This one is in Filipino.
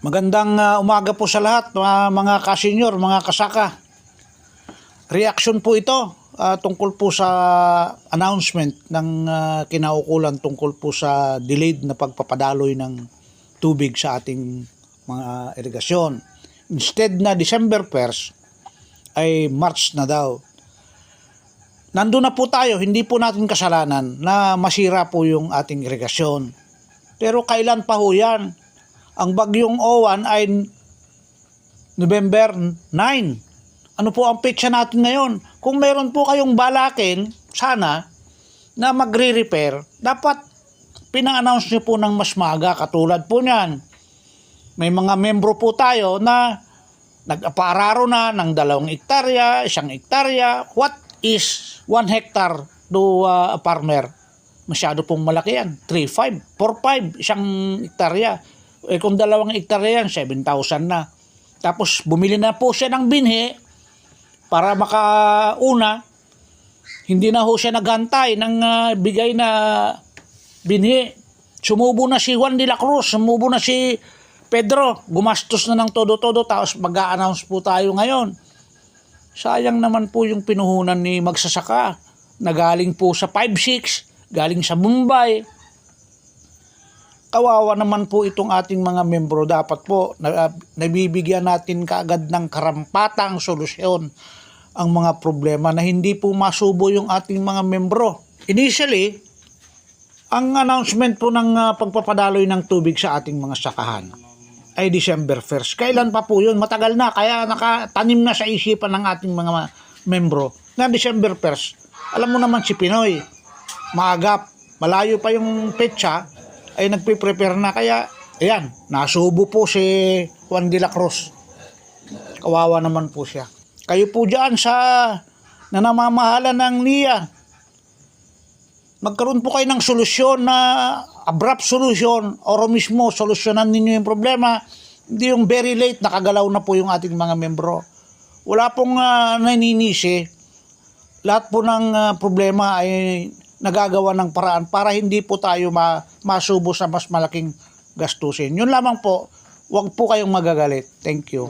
Magandang umaga po sa lahat, mga kasenyor, mga kasaka. Reaction po ito tungkol po sa announcement ng kinaukulan tungkol po sa delayed na pagpapadaloy ng tubig sa ating mga irigasyon. Instead na December 1st ay March na daw. Nandun na po tayo, hindi po natin kasalanan na masira po yung ating irigasyon. Pero kailan pa ho yan? Ang bagyong Owan ay November 9. Ano po ang petsa natin ngayon? Kung meron po kayong balakin, sana, na magre-repair, dapat pina-announce nyo po ng mas maaga. Katulad po niyan, may mga membro po tayo na nag-apararo na ng 2 hektarya, 1 hektarya. What is 1 hectare to a farmer? Masyado pong malaki yan. 3.5, 4.5, 1 hektarya. Kung 2 hektarya yan, 7,000 na. Tapos bumili na po siya ng binhi para makauna. Hindi na ho siya naghantay ng bigay na binhi. Sumubo na si Juan de la Cruz, sumubo na si Pedro. Gumastos na ng todo-todo, tapos mag-a-announce po tayo ngayon. Sayang naman po yung pinuhunan ni magsasaka na galing po sa 5-6, galing sa Mumbai. Kawawa naman po itong ating mga membro. Dapat po nabibigyan natin kaagad ng karampatang solusyon ang mga problema na hindi po masubo yung ating mga membro. Initially, ang announcement po ng pagpapadaloy ng tubig sa ating mga sakahan ay December 1st. Kailan pa po yun? Matagal na, kaya nakatanim na sa isipan ng ating mga membro na December 1st. Alam mo naman si Pinoy, maagap, malayo pa yung petsa, ay nagpe-prepare na. Kaya ayan, nasubo po si Juan de la Cruz. Kawawa naman po siya. Kayo po dyan sa namamahala ng NIA, magkaroon po kayo ng solusyon na abrupt solution, o mismo solusyonan ninyo yung problema. Hindi yung very late, nakagalaw na po yung ating mga membro. Wala pong naninisi. Lahat po ng problema ay nagagawa ng paraan para hindi po tayo masubo sa mas malaking gastusin. Yun lamang po, huwag po kayong magagalit. Thank you.